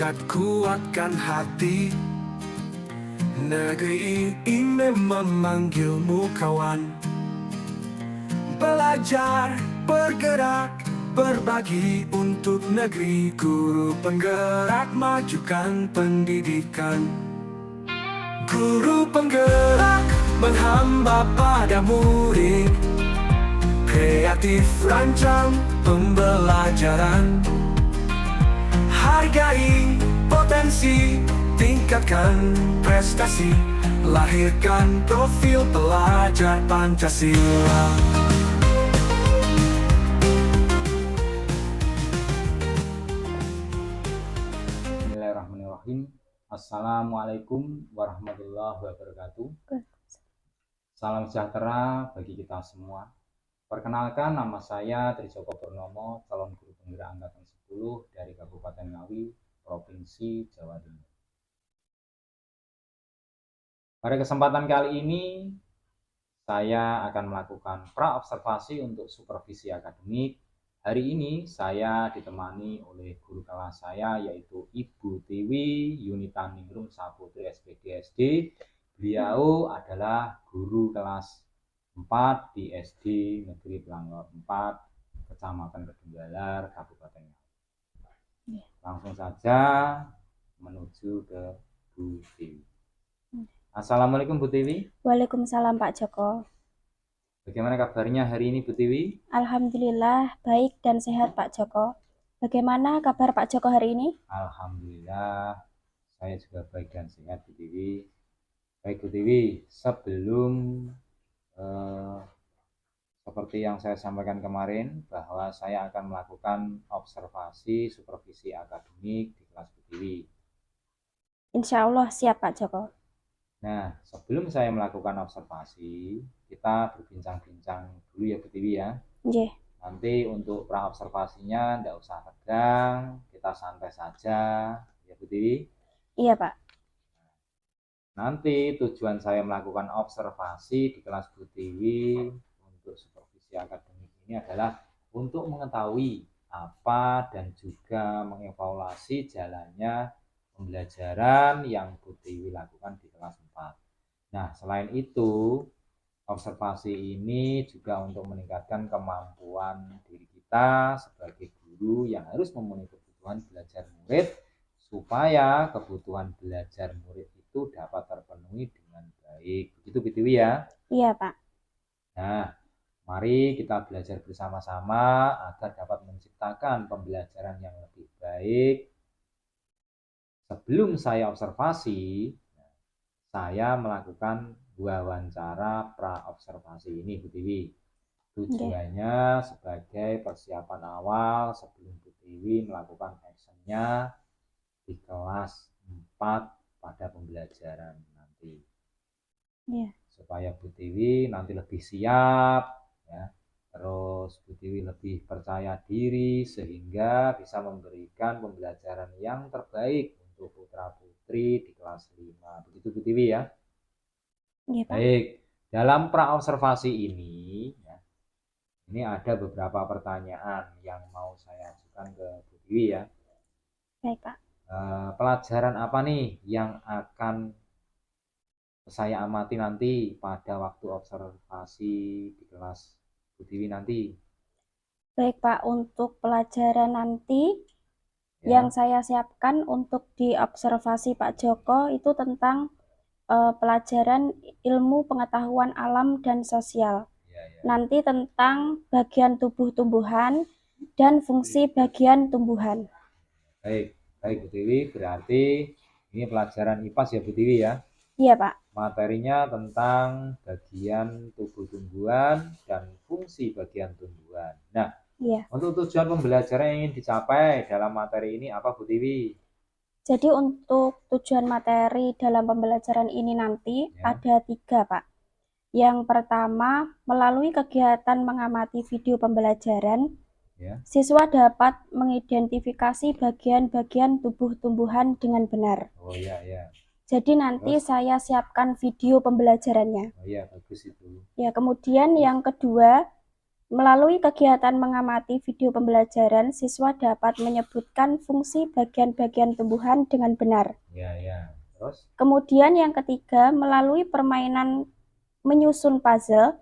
semangat, kuatkan hati. Negeri ini memanggilmu kawan. Belajar, bergerak, berbagi untuk negeri. Guru penggerak, majukan pendidikan. Guru penggerak, menghamba pada murid. Kreatif, rancang pembelajaran. Hargai potensi, tingkatkan prestasi. Lahirkan profil pelajar Pancasila. Bismillahirrahmanirrahim. Assalamualaikum warahmatullahi wabarakatuh. Salam sejahtera bagi kita semua. Perkenalkan, nama saya Trijoko Purnomo, calon guru penggerak angkatan 10 dari Kabupaten Ngawi, Provinsi Jawa Timur. Pada kesempatan kali ini, saya akan melakukan pra-observasi untuk supervisi akademik. Hari ini saya ditemani oleh guru kelas saya, yaitu Ibu Tiwi Yunitaningrum Saputri SPD SD. Beliau adalah guru kelas 4 di SD Negeri Pelangor 4, Kecamatan Kedunggalar, Kabupaten Ngawi. Langsung saja menuju ke Bu Tiwi. Assalamualaikum Bu Tiwi. Waalaikumsalam Pak Joko. Bagaimana kabarnya hari ini Bu Tiwi? Alhamdulillah baik dan sehat Pak Joko. Bagaimana kabar Pak Joko hari ini? Alhamdulillah saya juga baik dan sehat Bu Tiwi. Baik Bu Tiwi, sebelum seperti yang saya sampaikan kemarin, bahwa saya akan melakukan observasi supervisi akademik di kelas Bu Tiwi. Insya Allah siap Pak Joko. Nah, sebelum saya melakukan observasi, kita berbincang-bincang dulu ya Bu Tiwi ya. Nggih. Nanti untuk pra observasinya tidak usah tegang, kita santai saja ya Bu Tiwi. Iya Pak. Nanti tujuan saya melakukan observasi di kelas Bu Tiwi untuk supervisi akademik ini adalah untuk mengetahui apa dan juga mengevaluasi jalannya pembelajaran yang Bu Tiwi lakukan di kelas 4. Nah, selain itu, observasi ini juga untuk meningkatkan kemampuan diri kita sebagai guru yang harus memenuhi kebutuhan belajar murid, supaya kebutuhan belajar murid itu dapat terpenuhi dengan baik. Begitu Bu Tiwi ya? Iya Pak. Nah, mari kita belajar bersama-sama agar dapat menciptakan pembelajaran yang lebih baik. Sebelum saya observasi, saya melakukan wawancara pra-observasi ini Bu Tiwi. Tujuannya sebagai persiapan awal sebelum Bu Tiwi melakukan actionnya di kelas 4 pada pembelajaran nanti. Iya. Supaya Bu Tiwi nanti lebih siap ya. Terus Bu Tiwi lebih percaya diri sehingga bisa memberikan pembelajaran yang terbaik untuk putra-putri di kelas 5. Begitu Bu Tiwi ya. Iya Pak. Baik, dalam pra-observasi ini ya, ini ada beberapa pertanyaan yang mau saya ajukan ke Bu Tiwi ya. Baik Pak. Pelajaran apa nih yang akan saya amati nanti pada waktu observasi di kelas Bu Tiwi nanti? Baik Pak, untuk pelajaran nanti yang saya siapkan untuk diobservasi Pak Joko itu tentang pelajaran ilmu pengetahuan alam dan sosial. Nanti tentang bagian tubuh tumbuhan dan fungsi bagian tumbuhan. Baik Bu Tiwi, berarti ini pelajaran IPAS ya Bu Tiwi ya? Iya Pak. Materinya tentang bagian tubuh tumbuhan dan fungsi bagian tumbuhan. Nah, untuk tujuan pembelajaran yang ingin dicapai dalam materi ini apa Bu Tiwi? Jadi untuk tujuan materi dalam pembelajaran ini nanti ada 3 Pak. Yang pertama, melalui kegiatan mengamati video pembelajaran, siswa dapat mengidentifikasi bagian-bagian tubuh tumbuhan dengan benar. Oh iya. Jadi nanti saya siapkan video pembelajarannya. Oh iya, bagus itu. Ya, kemudian yang kedua, Melalui kegiatan mengamati video pembelajaran, siswa dapat menyebutkan fungsi bagian-bagian tumbuhan dengan benar. Ya. Terus? Kemudian yang ketiga, melalui permainan menyusun puzzle,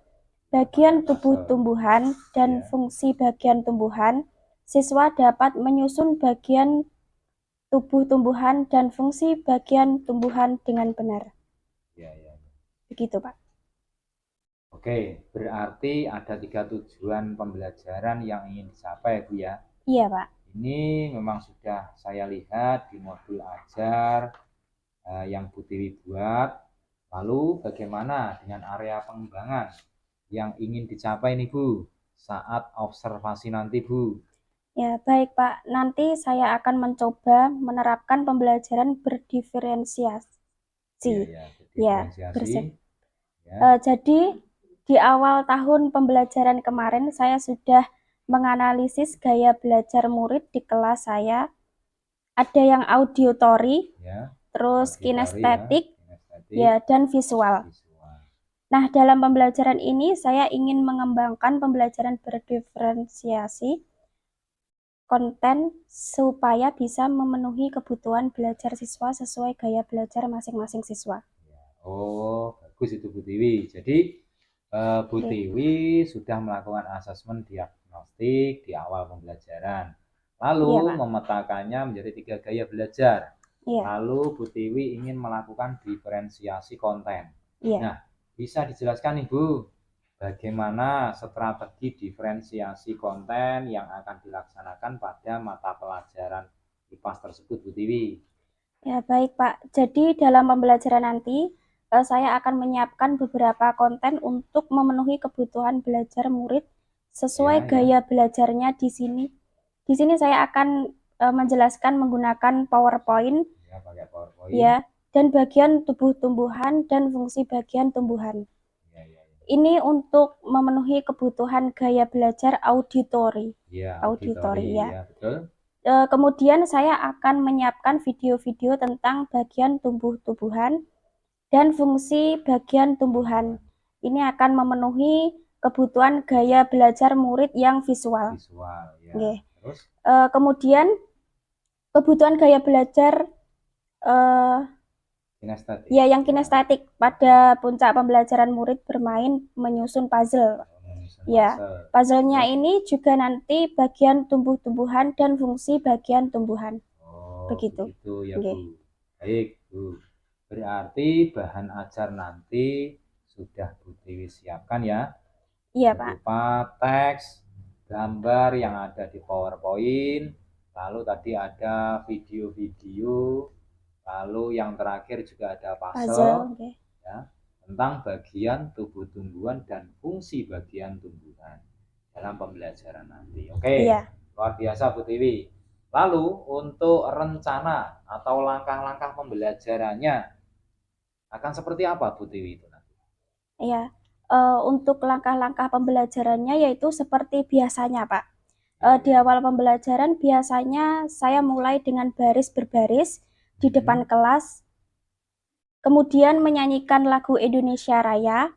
bagian tubuh tumbuhan dan Ya. fungsi bagian tumbuhan, siswa dapat menyusun bagian tubuh tumbuhan dan fungsi bagian tumbuhan dengan benar. Ya. Begitu, Pak. Oke, berarti ada 3 tujuan pembelajaran yang ingin dicapai, Bu ya. Iya, Pak. Ini memang sudah saya lihat di modul ajar yang Bu Tiwi buat. Lalu bagaimana dengan area pengembangan yang ingin dicapai nih Bu saat observasi nanti Bu? Ya, baik Pak. Nanti saya akan mencoba menerapkan pembelajaran berdiferensiasi. Ya, Ya, diferensiasi. Ya. Jadi di awal tahun pembelajaran kemarin saya sudah menganalisis gaya belajar murid di kelas saya. Ada yang auditory, Ya. terus Auditory, kinestetik, ya, dan visual. Nah, dalam pembelajaran ini saya ingin mengembangkan pembelajaran berdiferensiasi konten supaya bisa memenuhi kebutuhan belajar siswa sesuai gaya belajar masing-masing siswa. Oh, bagus itu Bu Tiwi. Jadi Bu Tiwi sudah melakukan asesmen diagnostik di awal pembelajaran. Lalu memetakannya menjadi 3 gaya belajar. Lalu Bu Tiwi ingin melakukan diferensiasi konten. Nah, bisa dijelaskan nih Bu, bagaimana strategi diferensiasi konten yang akan dilaksanakan pada mata pelajaran IPAS tersebut, Bu Tiwi? Ya, baik Pak. Jadi dalam pembelajaran nanti, saya akan menyiapkan beberapa konten untuk memenuhi kebutuhan belajar murid sesuai gaya belajarnya di sini. Di sini saya akan menjelaskan menggunakan PowerPoint. Ya, pakai PowerPoint. Ya, dan bagian tubuh tumbuhan dan fungsi bagian tumbuhan. Ini untuk memenuhi kebutuhan gaya belajar auditory. Ya, auditory ya, betul. Kemudian saya akan menyiapkan video-video tentang bagian tumbuh-tumbuhan dan fungsi bagian tumbuhan. Ini akan memenuhi kebutuhan gaya belajar murid yang visual. Ya. Terus? Kemudian kebutuhan gaya belajar kinestetik. Ya, yang kinestetik pada puncak pembelajaran murid bermain menyusun puzzle. Ya, puzzle-nya ini juga nanti bagian tumbuh-tumbuhan dan fungsi bagian tumbuhan. Begitu ya Bu. Baik Bu. Berarti bahan ajar nanti sudah Bu Tiwi siapkan ya? Iya Pak. Berupa teks, gambar yang ada di PowerPoint, lalu tadi ada video-video, lalu yang terakhir juga ada puzzle ya, tentang bagian tubuh tumbuhan dan fungsi bagian tumbuhan dalam pembelajaran nanti. Oke, luar biasa Bu Tiwi. Lalu untuk rencana atau langkah-langkah pembelajarannya akan seperti apa Bu Tiwi itu nanti? Iya, untuk langkah-langkah pembelajarannya yaitu seperti biasanya Pak. Di awal pembelajaran biasanya saya mulai dengan baris berbaris di depan kelas, kemudian menyanyikan lagu Indonesia Raya,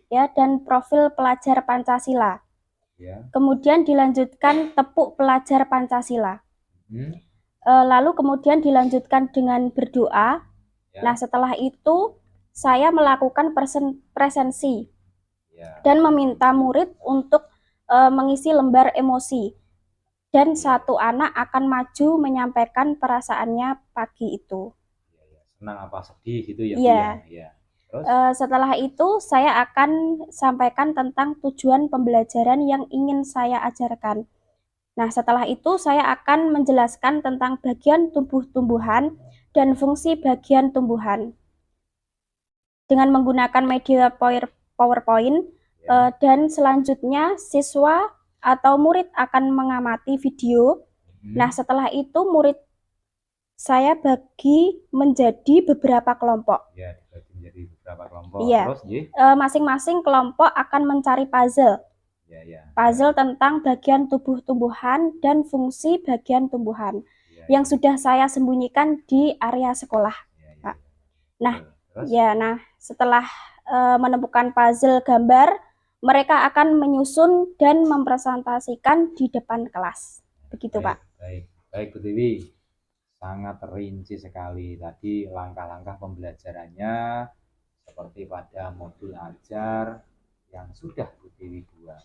ya, dan profil pelajar Pancasila. Kemudian dilanjutkan tepuk pelajar Pancasila. Lalu kemudian dilanjutkan dengan berdoa. Nah, setelah itu saya melakukan presensi dan meminta murid untuk mengisi lembar emosi. Dan satu anak akan maju menyampaikan perasaannya pagi itu. Senang apa sedih gitu ya? Iya. Terus? Setelah itu saya akan sampaikan tentang tujuan pembelajaran yang ingin saya ajarkan. Nah, setelah itu saya akan menjelaskan tentang bagian tumbuh-tumbuhan dan fungsi bagian tumbuhan dengan menggunakan media PowerPoint, dan selanjutnya siswa atau murid akan mengamati video. Nah, setelah itu murid saya bagi menjadi beberapa kelompok. Ya, dibagi menjadi beberapa kelompok. Iya. Terus, masing-masing kelompok akan mencari puzzle. Puzzle tentang bagian tubuh tumbuhan dan fungsi bagian tumbuhan yang sudah saya sembunyikan di area sekolah, Pak. Nah, setelah menemukan puzzle gambar, mereka akan menyusun dan mempresentasikan di depan kelas. Begitu, Pak. Baik Bu Tiwi, sangat rinci sekali tadi langkah-langkah pembelajarannya seperti pada modul ajar yang sudah Bu Tiwi buat.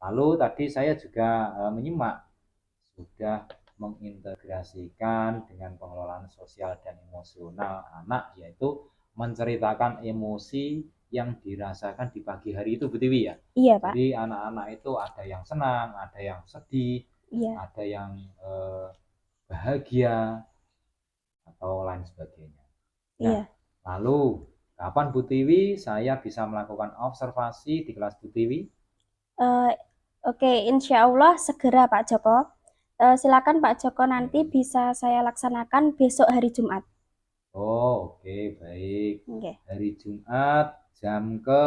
Lalu tadi saya juga menyimak sudah mengintegrasikan dengan pengelolaan sosial dan emosional anak, yaitu menceritakan emosi yang dirasakan di pagi hari itu, Bu Tiwi ya? Iya, Pak. Jadi anak-anak itu ada yang senang, ada yang sedih, Iya. ada yang bahagia, atau lain sebagainya. Iya. Lalu, kapan Bu Tiwi saya bisa melakukan observasi di kelas Bu Tiwi? Oke, insya Allah segera Pak Joko. Silakan Pak Joko, nanti bisa saya laksanakan besok hari Jumat. Oh, oke, baik. Oke. Hari Jumat jam ke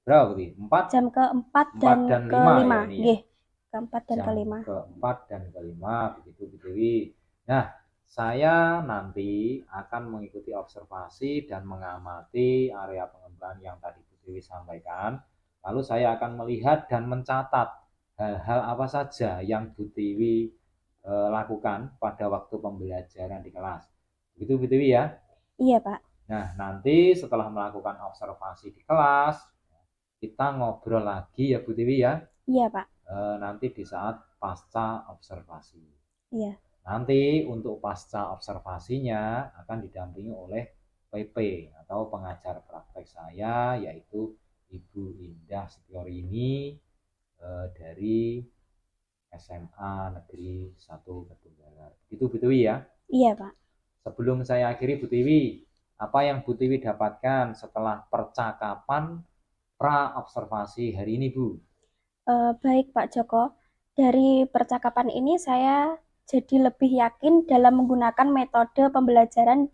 berapa Bu Tiwi? 4? Jam keempat dan dan 5 kelima. ya ini ya? Nggih, keempat dan Jam kelima. keempat dan kelima, begitu Bu Tiwi. Nah, saya nanti akan mengikuti observasi dan mengamati area pengembangan yang tadi Bu Tiwi sampaikan. Lalu saya akan melihat dan mencatat hal-hal apa saja yang Bu Tiwi lakukan pada waktu pembelajaran di kelas. Begitu Bu Tiwi ya? Iya, Pak. Nah, nanti setelah melakukan observasi di kelas, kita ngobrol lagi ya Bu Tiwi ya? Iya, Pak. Nanti di saat pasca observasi. Iya. Nanti untuk pasca observasinya akan didampingi oleh PP atau pengajar praktek saya, yaitu Ibu Indah Setiorini dari SMA Negeri 1 Ketunggalan. Itu Bu Tiwi ya? Iya, Pak. Sebelum saya akhiri Bu Tiwi, apa yang Bu Tiwi dapatkan setelah percakapan pra observasi hari ini Bu? Baik Pak Joko, dari percakapan ini saya jadi lebih yakin dalam menggunakan metode pembelajaran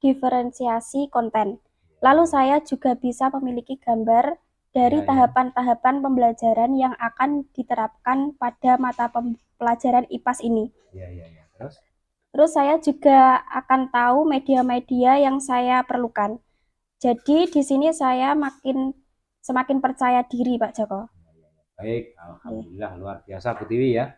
diferensiasi konten. Lalu saya juga bisa memiliki gambar dari tahapan-tahapan pembelajaran yang akan diterapkan pada mata pelajaran IPAS ini. Iya. Terus saya juga akan tahu media-media yang saya perlukan. Jadi di sini saya semakin percaya diri Pak Joko. Baik, alhamdulillah luar biasa Bu Tiwi ya.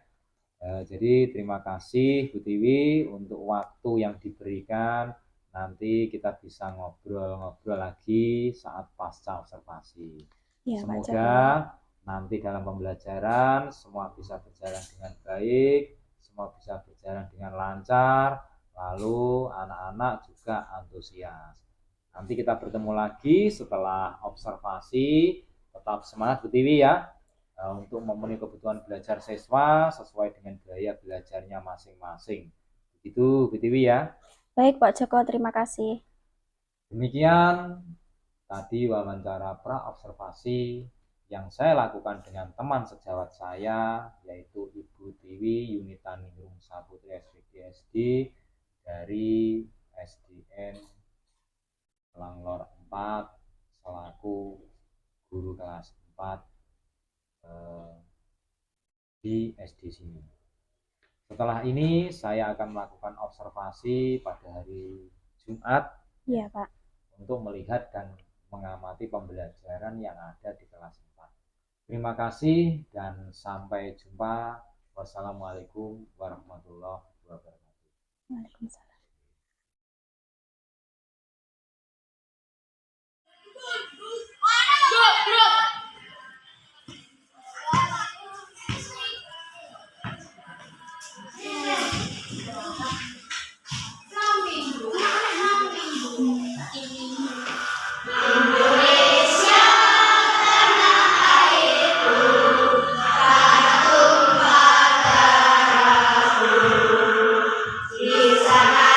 Jadi terima kasih Bu Tiwi untuk waktu yang diberikan. Nanti kita bisa ngobrol-ngobrol lagi saat pasca observasi. Ya, semoga nanti dalam pembelajaran semua bisa berjalan dengan baik, semua bisa berjalan dengan lancar, lalu anak-anak juga antusias. Nanti kita bertemu lagi setelah observasi. Tetap semangat Bu Tiwi ya, untuk memenuhi kebutuhan belajar siswa sesuai dengan gaya belajarnya masing-masing. Begitu Bu Tiwi ya. Baik Pak Joko, terima kasih. Demikian tadi wawancara pra observasi yang saya lakukan dengan teman sejawat saya, yaitu Ibu Tiwi Yunitaningrum Saputri SPGSD dari SDN Langlor 4 selaku guru kelas 4 di SD sini. Setelah ini saya akan melakukan observasi pada hari Jumat. Iya, Pak. Untuk melihat dan mengamati pembelajaran yang ada di kelas 4. Terima kasih dan sampai jumpa. Wassalamualaikum warahmatullahi wabarakatuh. Waalaikumsalam. Di sana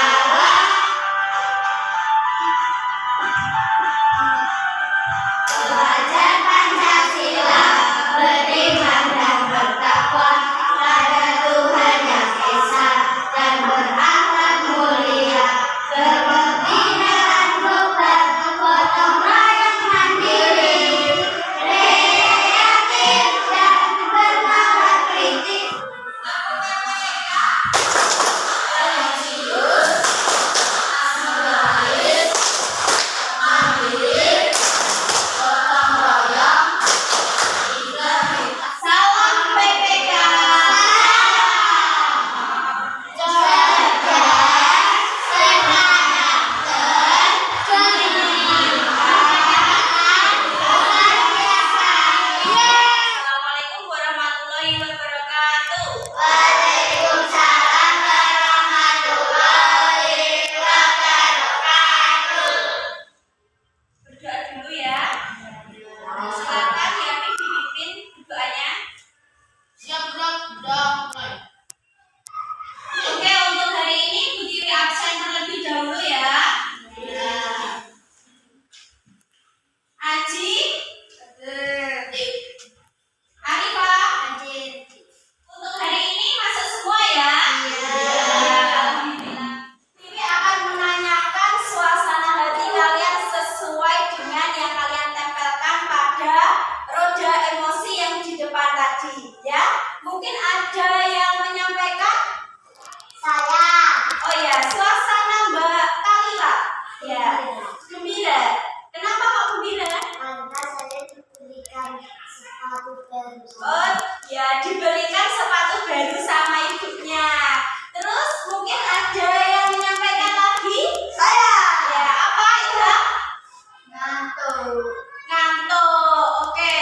Ngantuk. Oke,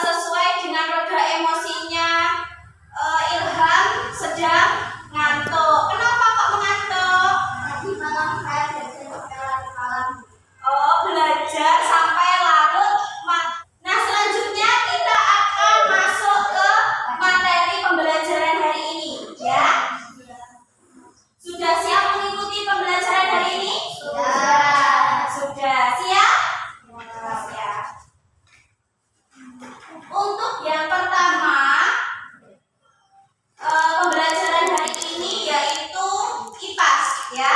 sesuai dengan roda emosinya, Ilham sedang ngantuk. Kenapa kok mengantuk? Tadi malam saya malam. Oh, belajar sampai larut. Nah, selanjutnya kita akan masuk ke materi pembelajaran hari ini, ya. Sudah siap mengikuti pembelajaran hari ini? Sudah. Sudah siap? Siap. Untuk yang pertama, pembelajaran hari ini yaitu IPAS, ya.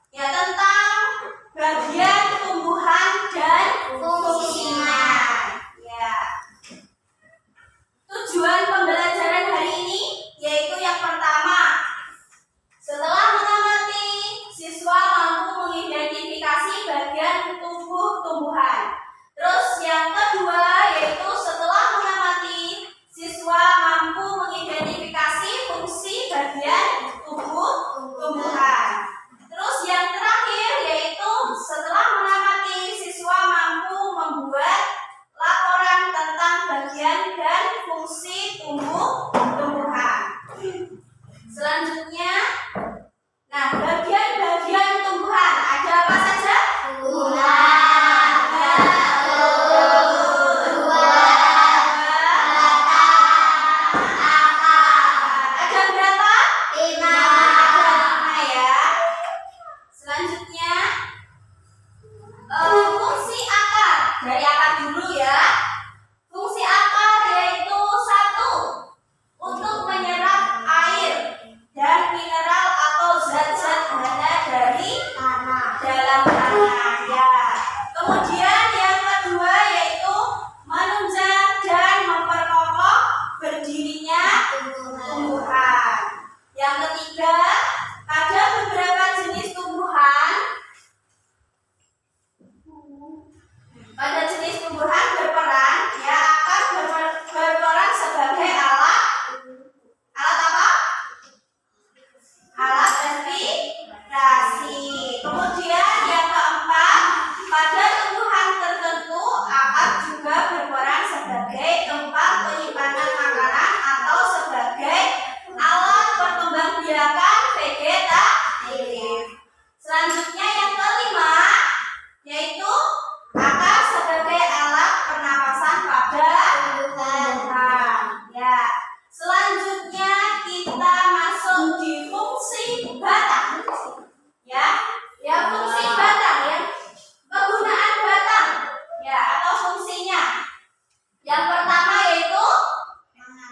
Ya, tentang bagian tumbuhan dan fungsinya. Ya. Tujuan pembelajaran hari ini yaitu yang pertama, setelah mengamati, siswa mampu mengidentifikasi bagian tubuh tumbuhan. Terus yang kedua yaitu setelah mengamati, siswa mampu mengidentifikasi fungsi bagian tubuh tumbuhan. Terus yang terakhir yaitu setelah mengamati, siswa mampu membuat laporan tentang bagian dan fungsi tumbuhan. Selanjutnya, nah, bagian-bagian tumbuhan ada apa saja? Ada berapa? 5. Ada 5 ya. Selanjutnya, fungsi akar. Dari akar dulu ya. Fungsi akar yaitu 1. Untuk menyerap air dan mineral atau zat-zat hara dari dalam tanah, ya. Kemudian yang kedua yaitu menunjang dan memperkokoh berdirinya tumbuhan. Yang ketiga, pada beberapa jenis tumbuhan, berperan, ya, akar berperan sebagai alat apa? Alat respirasi. Kemudian yang keempat, pada tumbuhan tertentu akar juga berperan sebagai tempat penyimpanan makanan atau sebagai alat perkembangbiakan vegetatif. Selanjutnya yang kelima yaitu akar sebagai alat pernapasan pada tumbuhan. Ya. Selanjutnya kita masuk di fungsi batang. Ya, fungsi batang, ya. Kegunaan batang, ya, atau fungsinya. Yang pertama yaitu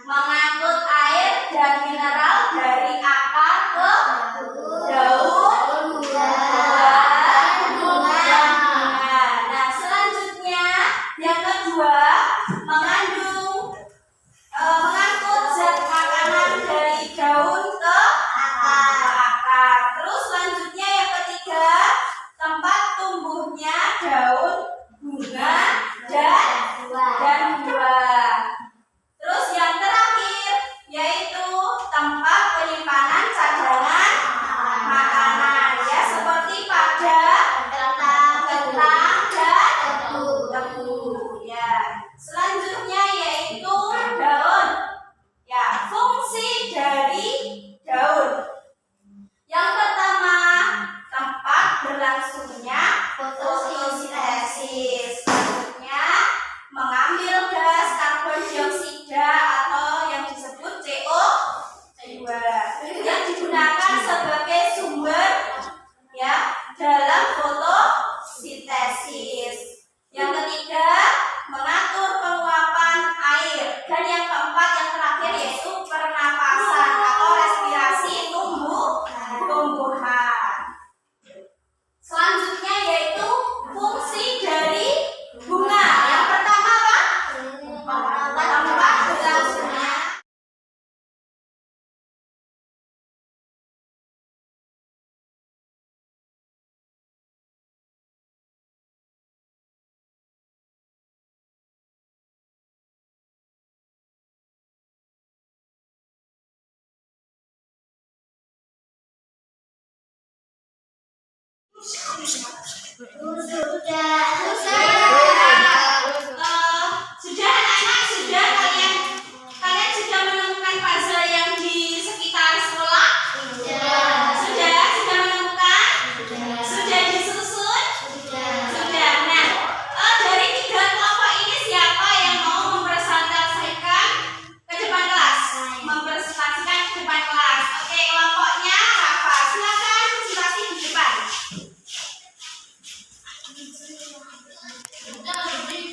mengangkut air dan mineral dari akar ke daun dan bunga. Nah, selanjutnya yang kedua mengangkut zat makanan dari daun ke akar. Terus selanjutnya yang ketiga, tempat tumbuhnya daun, bunga, dan buah. Terus yang terakhir yaitu tempat penyimpanan cadangan makanan, ya, seperti pada kentang dan tebu, ya. Selanjutnya yaitu daun. Ya, fungsi dari daun. Yang pertama, tempat berlangsungnya fotosintesis. Sudah anak-anak, sudah kalian sudah menemukan puzzle yang di sekitar sekolah? Sudah menemukan? Sudah disusun? Sudah. Nah, dari 3 kelompok ini siapa yang mau mempresentasikan ke depan kelas? Mempresentasikan ke depan kelas. Oke, kelompoknya Rafa. Silakan presentasi di depan.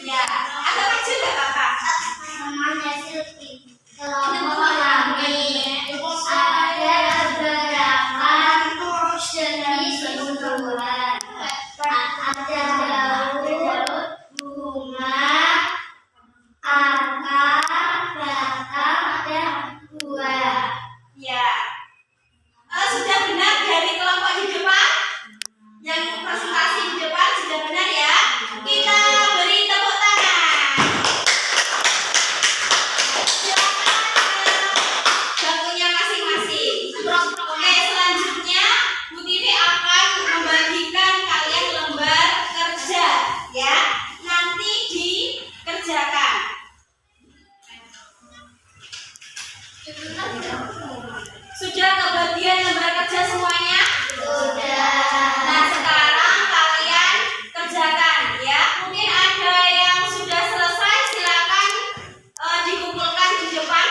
Ya, agak kecil nggak kakak? Namanya Silvi. Kelompok kami ada beberapa jenis tumbuhan. Ada daun, bunga, akar, batang, dan buah. Ya. Sudah benar dari kelompok di depan? Yang presentasi di depan sudah benar ya? Kita beri tepuk tangan. Silakan ke bangkunya masing-masing. Oke, selanjutnya Bu Tiwi akan membagikan kalian lembar kerja ya. Nanti dikerjakan. Sudah kebagian lembar kerja semuanya? Nah, sekarang kalian kerjakan ya. Mungkin ada yang sudah selesai, silakan dikumpulkan di depan.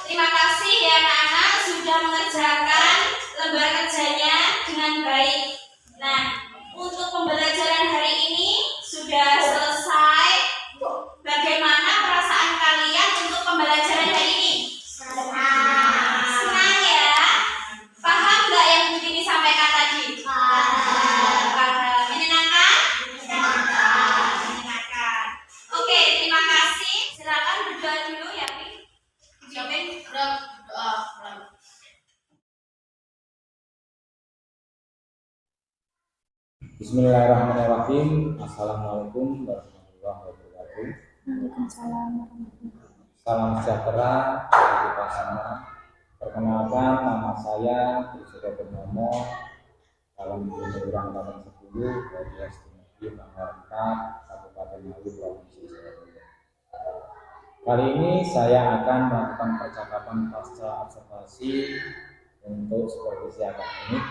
Terima kasih ya anak-anak sudah mengerjakan lembar kerjanya dengan baik. Nah, untuk pembelajaran hari ini sudah selesai. Bagaimana perasaan kalian untuk pembelajaran hari ini? Senang ya? Paham nggak yang Bu Tini sampaikan tadi? Paham. Menyenangkan? Menyenangkan. Oke, terima kasih. Silakan berdoa dulu ya, Pi. Bismillahirrahmanirrahim. Assalamualaikum warahmatullahi wabarakatuh. Waalaikumsalam warahmatullahi wabarakatuh. Salam sejahtera bagi kita semua. Perkenalkan, nama saya Trisuro Purnomo, dalam gubernur angkatan 10 dari SD Negeri Bangka, Kabupaten Ngawi, Provinsi Jawa Timur. Kali ini saya akan melakukan percakapan pasca observasi untuk supervisi akademik.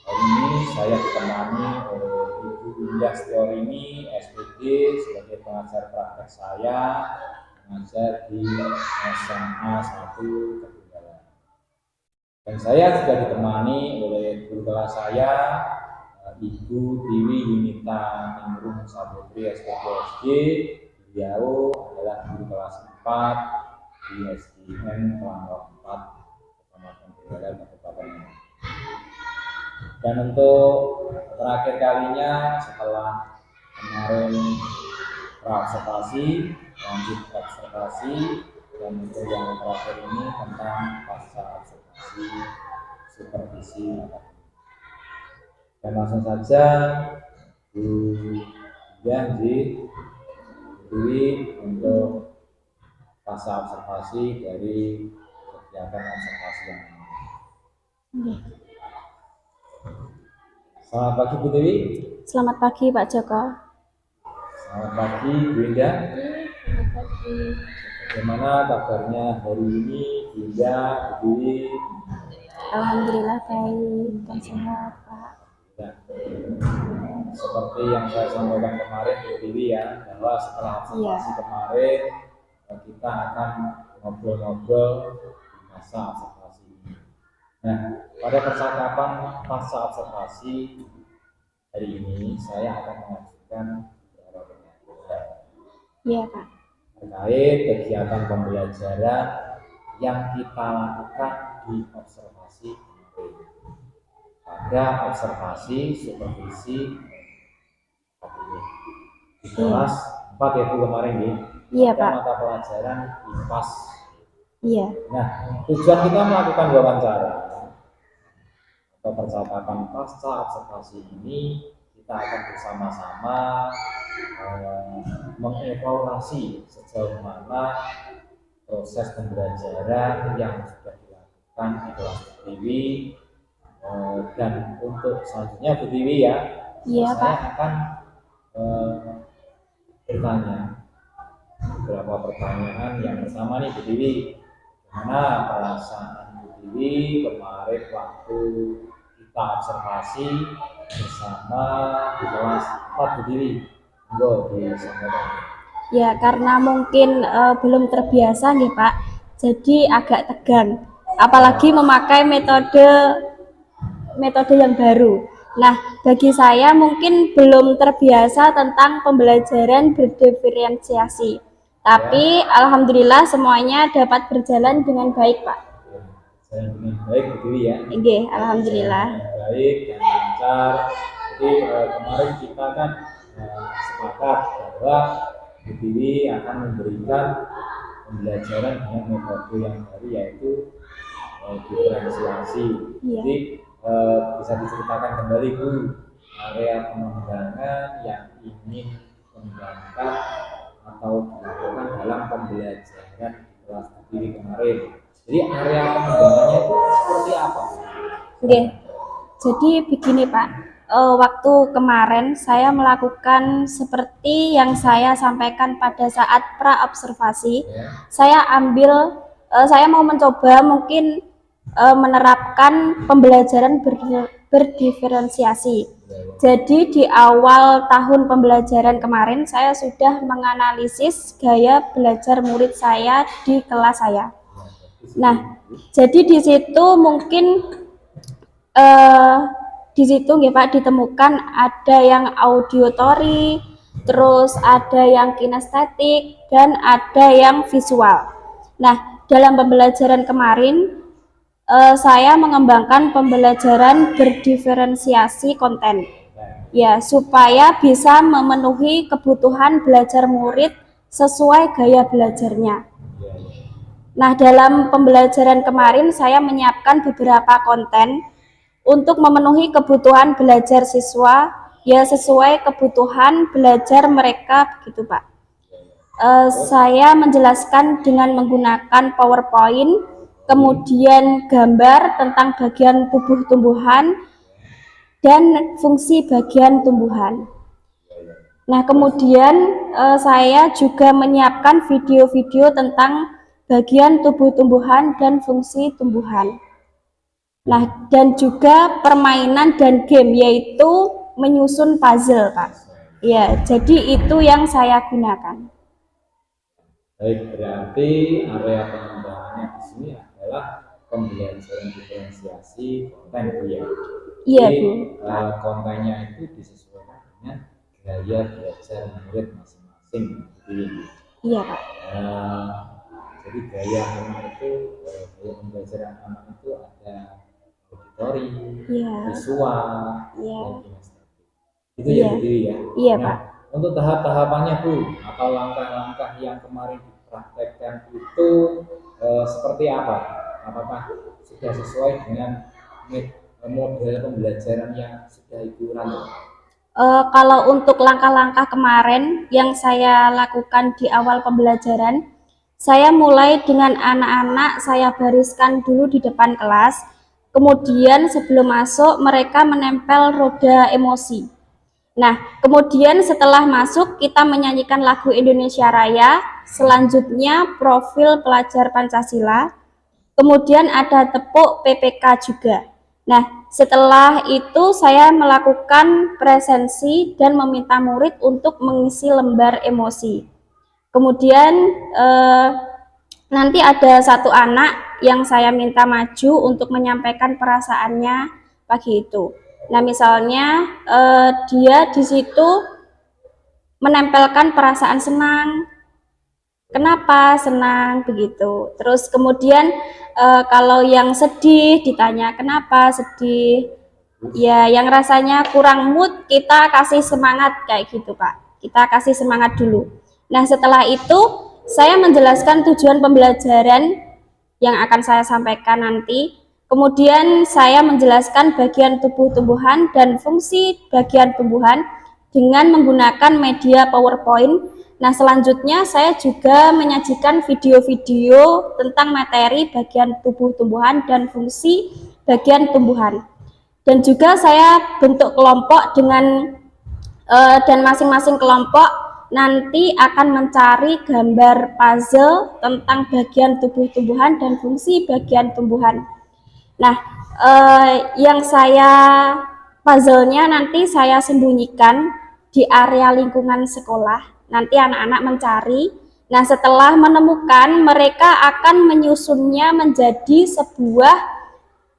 Hari ini saya ditemani oleh Ibu Indah Setiorini, SPD, sebagai pengajar praktek saya, mengajar di SMA 1 Ketunggalan. Dan saya juga ditemani oleh guru kelas saya, Ibu Tiwi Yunita Ningrum Sabutri, SPPSD. Beliau adalah guru kelas 4 di SDN Kelangor 4, Kecamatan Tegara, Kabupaten Ngawi. Dan untuk terakhir kalinya setelah kemarin praobservasi, lanjut observasi, dan untuk yang terakhir ini tentang pasca observasi supervisi akademik. Dan langsung saja Bu Janji Dwi untuk pasca observasi dari kegiatan observasi yang ini. Selamat pagi Bu Dewi. Selamat pagi Pak Joko. Selamat pagi Bu Indah. Bagaimana kabarnya hari ini Bu Indah, Bu Dewi? Alhamdulillah baik dan sehat Pak. Ya. Seperti yang saya sampaikan kemarin Bu Dewi ya, bahwa setelah observasi kemarin kita akan ngobrol-ngobrol di masa observasi ini. Nah, pada percakapan pasca observasi hari ini saya akan mengajukan beberapa pertanyaan. Iya Pak. Terkait kegiatan pembelajaran yang kita lakukan di observasi kemarin. Pada observasi supervisi akademik di kelas 4 ya Bu kemarin ya. Iya Ada Pak. mata pelajaran IPAS. Iya. Nah, tujuan kita melakukan wawancara atau percakapan pasca observasi ini, kita akan bersama-sama mengevaluasi sejauh mana proses pembelajaran yang sudah dilakukan di kelas Bu Tiwi. Dan untuk selanjutnya Bu Tiwi ya, Iya, saya Pak. akan bertanya beberapa pertanyaan. Yang pertama nih Bu Tiwi, gimana perasaan Bu Tiwi kemarin waktu kita observasi bersama di kelas 4 Bu Tiwi? Monggo disampaikan. Ya, karena mungkin belum terbiasa nih Pak, jadi agak tegang. Apalagi memakai metode yang baru. Nah, bagi saya mungkin belum terbiasa tentang pembelajaran berdiferensiasi. Tapi alhamdulillah semuanya dapat berjalan dengan baik, Pak. Jalan dengan baik Bu Tiwi ya. Oke, alhamdulillah. Dengan baik dan lancar. Jadi kemarin kita kan sepakat bahwa Bu Tiwi akan memberikan pembelajaran dengan metode yang baru, yaitu diferensiasi. Iya. Jadi bisa diceritakan kembali Bu, area pengembangan yang ingin dikembangkan atau dilakukan dalam pembelajaran di kelas Bu Tiwi kemarin. Jadi area pengembangannya itu seperti apa? Oke. Jadi begini Pak, waktu kemarin saya melakukan seperti yang saya sampaikan pada saat pra-observasi. Ya. Saya mau mencoba mungkin menerapkan pembelajaran berdiferensiasi. Jadi di awal tahun pembelajaran kemarin saya sudah menganalisis gaya belajar murid saya di kelas saya. Nah, jadi di situ mungkin di situ nggih Pak ditemukan ada yang auditory, terus ada yang kinestetik dan ada yang visual. Nah, dalam pembelajaran kemarin saya mengembangkan pembelajaran berdiferensiasi konten. Ya, supaya bisa memenuhi kebutuhan belajar murid sesuai gaya belajarnya. Nah, dalam pembelajaran kemarin saya menyiapkan beberapa konten untuk memenuhi kebutuhan belajar siswa, ya sesuai kebutuhan belajar mereka begitu Pak. Saya menjelaskan dengan menggunakan PowerPoint, kemudian gambar tentang bagian tubuh tumbuhan dan fungsi bagian tumbuhan. Nah, kemudian saya juga menyiapkan video-video tentang bagian tubuh tumbuhan dan fungsi tumbuhan. Nah, dan juga permainan dan game, yaitu menyusun puzzle, Pak. Ya, jadi itu yang saya gunakan. Baik, berarti area pengembangannya di sini adalah pembelajaran diferensiasi konten Bu ya. Iya, Jadi, Bu. kontennya itu disesuaikan dengan gaya belajar murid masing-masing. Iya, Pak. Jadi gaya anak itu, gaya pembelajaran anak itu ada auditory, Iya. visual, Iya. dan kinestetik. Itu Iya. ya Bu Tiwi ya. Iya, Nah, Pak. untuk tahap-tahapannya Bu, atau langkah-langkah yang kemarin dipraktekkan itu seperti apa? Apakah sudah sesuai dengan model pembelajaran yang sudah Ibu rancang? Kalau untuk langkah-langkah kemarin yang saya lakukan di awal pembelajaran, saya mulai dengan anak-anak saya bariskan dulu di depan kelas. Kemudian sebelum masuk mereka menempel roda emosi. Nah, kemudian setelah masuk kita menyanyikan lagu Indonesia Raya. Selanjutnya profil pelajar Pancasila. Kemudian ada tepuk PPK juga. Nah, setelah itu saya melakukan presensi dan meminta murid untuk mengisi lembar emosi. Kemudian nanti ada satu anak yang saya minta maju untuk menyampaikan perasaannya pagi itu. Nah, misalnya dia di situ menempelkan perasaan senang. Kenapa senang begitu? Terus kemudian kalau yang sedih ditanya kenapa sedih? Ya, yang rasanya kurang mood kita kasih semangat kayak gitu, Pak. Kita kasih semangat dulu. Nah, setelah itu saya menjelaskan tujuan pembelajaran yang akan saya sampaikan nanti. Kemudian saya menjelaskan bagian tubuh tumbuhan dan fungsi bagian tumbuhan dengan menggunakan media PowerPoint Nah, selanjutnya saya juga menyajikan video-video tentang materi bagian tubuh tumbuhan dan fungsi bagian tumbuhan. Dan juga saya bentuk kelompok dan masing-masing kelompok nanti akan mencari gambar puzzle tentang bagian tubuh tumbuhan dan fungsi bagian tumbuhan. Nah, yang puzzle-nya nanti saya sembunyikan di area lingkungan sekolah. Nanti anak-anak mencari. Nah, setelah menemukan, mereka akan menyusunnya menjadi sebuah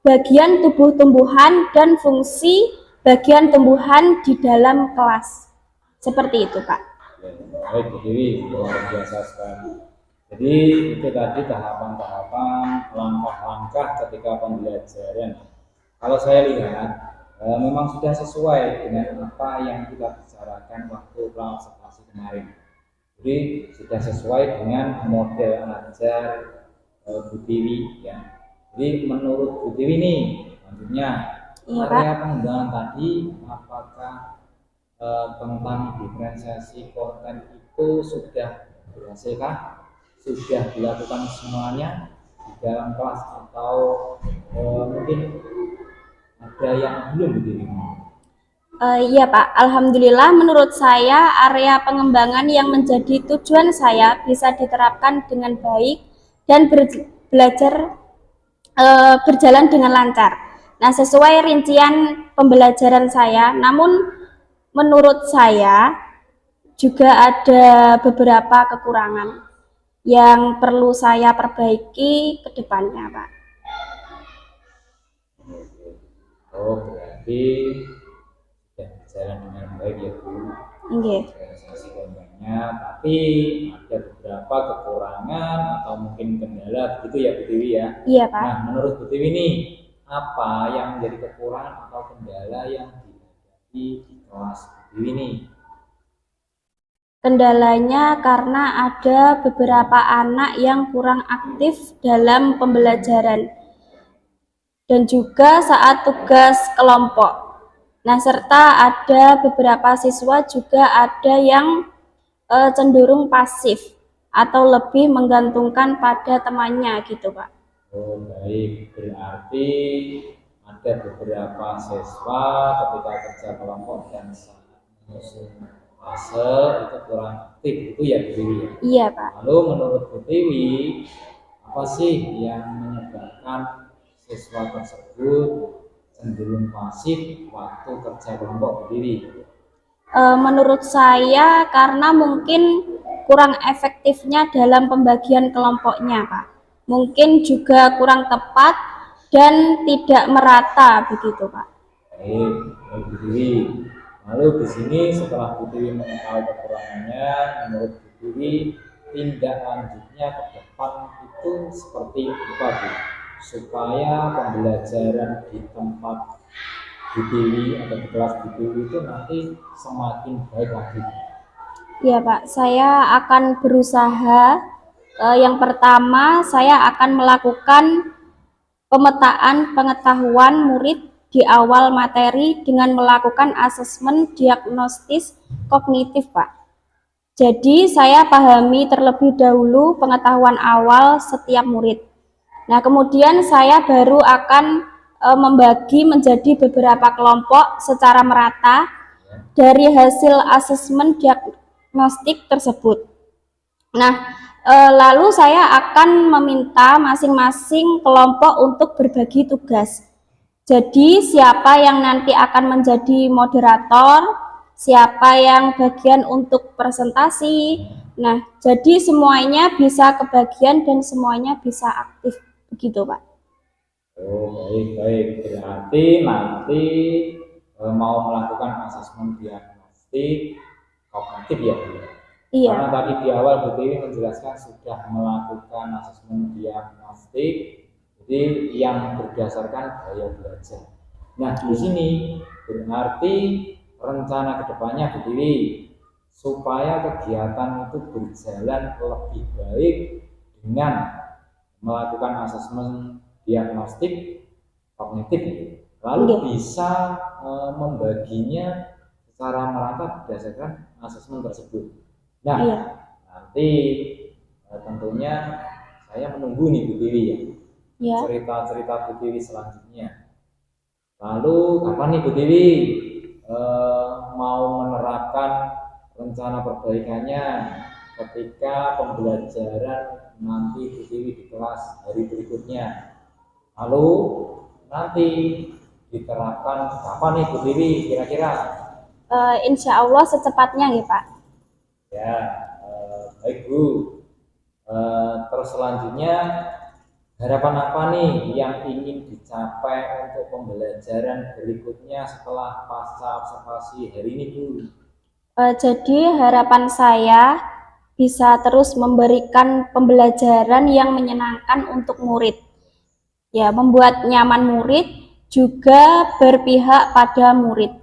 bagian tubuh tumbuhan dan fungsi bagian tumbuhan di dalam kelas. Seperti itu, Pak. Baik, Bu Dewi, luar biasa sekali. Jadi itu tadi tahapan-tahapan, langkah-langkah ketika pembelajaran. Kalau saya lihat, memang sudah sesuai dengan apa yang kita bicarakan waktu observasi kemarin. Jadi sudah sesuai dengan model ajar Bu Dewi ya. Jadi menurut Bu Dewi nih, selanjutnya area pengembangan tadi apakah tentang diferensiasi konten itu sudah berhasilkah? Sudah dilakukan semuanya di dalam kelas atau mungkin ada yang belum Bu Dewi? Iya Pak, Alhamdulillah menurut saya area pengembangan yang menjadi tujuan saya bisa diterapkan dengan baik dan berjalan dengan lancar. Nah, sesuai rincian pembelajaran saya, namun menurut saya juga ada beberapa kekurangan yang perlu saya perbaiki ke depannya, Pak. Oh, berarti jalan dengan baik ya Bu. Nggih. Realisasi kontennya, tapi ada beberapa kekurangan atau mungkin kendala begitu ya Bu Dewi ya. Iya Pak. Nah, menurut Bu Dewi nih, apa yang menjadi kekurangan atau kendala yang dihadapi di kelas Bu Dewi nih? Kendalanya karena ada beberapa anak yang kurang aktif dalam pembelajaran dan juga saat tugas kelompok. Nah, serta ada beberapa siswa juga ada yang cenderung pasif atau lebih menggantungkan pada temannya gitu, Pak. Oh, baik. Berarti ada beberapa siswa ketika kerja kelompok dan saat menyusun puzzle itu kurang aktif, itu ya Bu Dewi ya? Iya, Pak. Lalu menurut Bu Dewi, apa sih yang menyebabkan siswa tersebut cenderung pasif waktu kerja kelompok Bu Dewi? Menurut saya karena mungkin kurang efektifnya dalam pembagian kelompoknya, Pak. Mungkin juga kurang tepat dan tidak merata begitu, Pak. Baik, Bu Dewi. Lalu di sini setelah Bu Dewi mengetahui kekurangannya, menurut Bu Dewi tindak lanjutnya ke depan itu seperti apa Bu? Supaya pembelajaran di tempat Bu Dewi atau di kelas Bu Dewi itu nanti semakin baik lagi. Ya Pak, saya akan berusaha. Yang pertama, saya akan melakukan pemetaan pengetahuan murid di awal materi dengan melakukan asesmen diagnostis kognitif, Pak. Jadi, saya pahami terlebih dahulu pengetahuan awal setiap murid. Nah, kemudian saya baru akan membagi menjadi beberapa kelompok secara merata dari hasil asesmen diagnostik tersebut. Nah, lalu saya akan meminta masing-masing kelompok untuk berbagi tugas. Jadi, siapa yang nanti akan menjadi moderator, siapa yang bagian untuk presentasi. Nah, jadi semuanya bisa kebagian dan semuanya bisa aktif. Begitu, Pak. Oh, baik. Berarti nanti mau melakukan asesmen diagnostik kognitif ya Bu? Iya. Karena tadi di awal Bu Dewi menjelaskan sudah melakukan asesmen diagnostik, jadi yang berdasarkan gaya belajar. Nah, di sini berarti rencana kedepannya Bu Dewi supaya kegiatan itu berjalan lebih baik dengan melakukan asesmen diagnostik kognitif, lalu bisa membaginya secara merata berdasarkan asesmen tersebut. Nah, Iya. nanti tentunya saya menunggu nih Bu Tiwi ya, Ya. cerita-cerita Bu Tiwi selanjutnya. Lalu kapan nih Bu Tiwi mau menerapkan rencana perbaikannya ketika pembelajaran nanti Bu Tiwi di kelas hari berikutnya? Lalu nanti diterapkan kapan nih Bu Tiwi kira-kira? Insya Allah secepatnya ya Pak. Ya, baik Bu. Terus selanjutnya harapan apa nih yang ingin dicapai untuk pembelajaran berikutnya setelah pasca observasi hari ini Bu? Jadi harapan saya bisa terus memberikan pembelajaran yang menyenangkan untuk murid. Ya, membuat nyaman murid juga berpihak pada murid.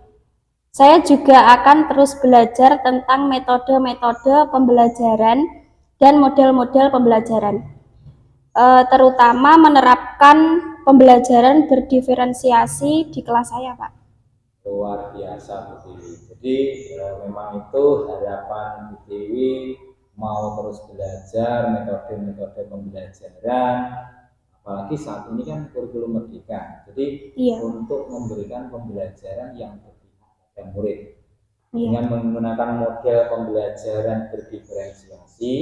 Saya juga akan terus belajar tentang metode-metode pembelajaran dan model-model pembelajaran, terutama menerapkan pembelajaran berdiferensiasi di kelas saya, Pak. Luar biasa Bu Tiwi. Jadi memang itu harapan Bu Tiwi mau terus belajar metode-metode pembelajaran, apalagi saat ini kan kurikulum merdeka. Jadi Iya. untuk memberikan pembelajaran yang berpihak pada murid Iya. dengan menggunakan model pembelajaran berdiferensiasi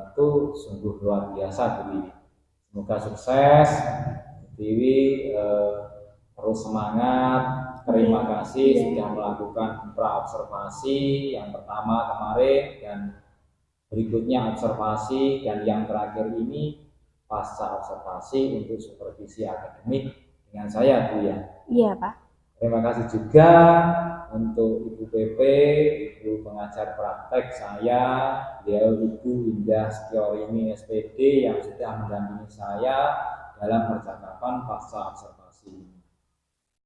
itu sungguh luar biasa Bu Tiwi. Semoga sukses Bu Tiwi, terus semangat. Terima kasih sudah melakukan praobservasi yang pertama kemarin dan berikutnya observasi dan yang terakhir ini pasca observasi untuk supervisi akademik dengan saya Bu ya. Iya Pak. Terima kasih juga untuk Ibu PP, Ibu pengajar praktek saya, beliau Ibu Indah Setiorini SPD yang sudah mendampingi saya dalam percakapan pasca observasi.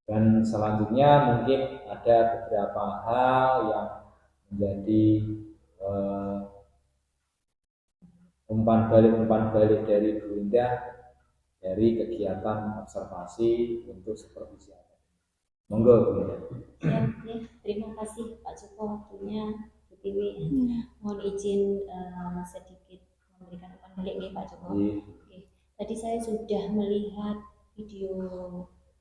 Dan selanjutnya mungkin ada beberapa hal yang menjadi umpan balik dari Bu Indah dari kegiatan observasi untuk supervisi akademik. Monggo Bu Indah. Ya, terima kasih Pak Joko waktunya Bu Tiwi. Mohon izin sedikit memberikan umpan balik nih Pak Joko. Oke. Tadi saya sudah melihat video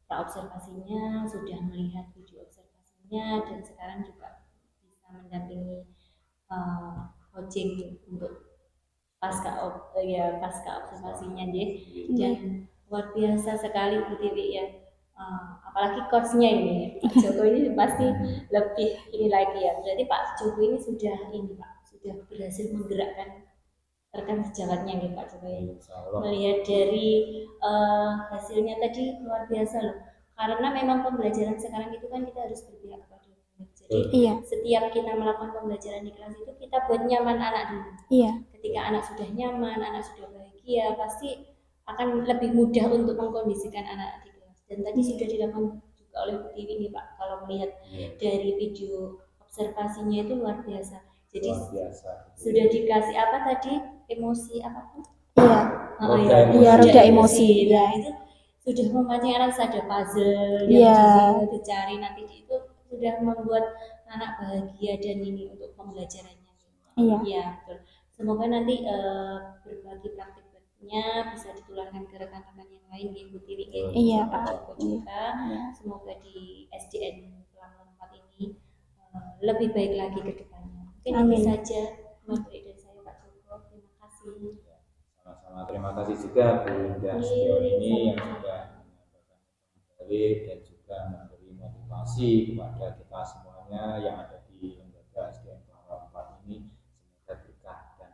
praobservasinya, sudah melihat video observasinya, dan sekarang juga bisa mendampingi coaching untuk pasca observasinya deh. Dan luar biasa sekali Bu Tiwi ya. Apalagi coachnya ini Pak Joko ini pasti lebih ini lagi ya. Berarti Pak Joko ini sudah berhasil menggerakkan rekan sejawatnya nih Pak Joko ya. Melihat dari hasilnya tadi luar biasa loh. Karena memang pembelajaran sekarang itu kan kita harus berpihak kepada murid. Jadi setiap kita melakukan pembelajaran di kelas itu kita buat nyaman anak dulu. Iya. Ketika anak sudah nyaman, anak sudah bahagia, pasti akan lebih mudah untuk mengkondisikan anak di kelas. Dan tadi sudah dilakukan juga oleh Bu Tiwi nih Pak. Kalau melihat dari video observasinya itu luar biasa. Jadi sudah dikasih apa tadi, emosi apa pun? Iya, roda emosi. Nah itu sudah memancing anak, ada puzzle Iya. yang dicari nanti itu sudah membuat anak bahagia dan ini untuk pembelajarannya. Iya. Iya betul. Semoga nanti berbagi praktiknya bisa ditularkan ke rekan-rekan yang lain di Bu Tiwi, Iya, Pak Pak. Joko juga. Iya. Semoga di SDN Pelangon 4 ini lebih baik lagi ke depannya. Mungkin ini Amin. saja materi dari saya Pak Joko. Terima kasih. Sama-sama terima kasih juga Bu Indah Setiorini yang sudah menyampaikan balik dan juga memberi motivasi kepada kita semuanya yang ada di lembaga SDN Pelangon 4 ini. Semoga berkah dan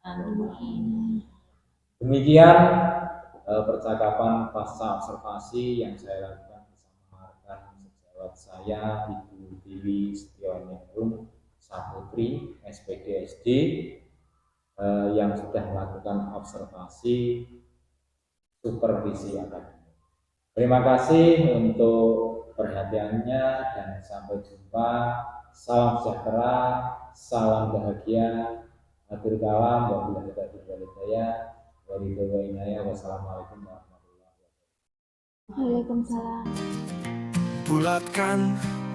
Amin. demikian percakapan pasca observasi yang saya lakukan bersama rekan sejawat saya Ibu Tiwi Setioning Saputri SPD SD yang sudah melakukan observasi supervisi akademik. Terima kasih untuk perhatiannya dan sampai jumpa. Salam sejahtera, salam bahagia. Akhir kalam, wabillahi taufiq wal hidayah. Wassalamualaikum warahmatullahi wabarakatuh. Waalaikumsalam. Bulatkan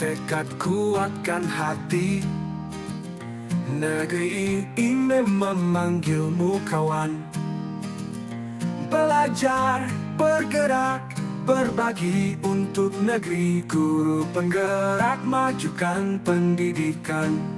tekad, kuatkan hati, Negeri ini memanggilmu kawan. Belajar, bergerak, berbagi untuk negeri. Guru penggerak majukan pendidikan.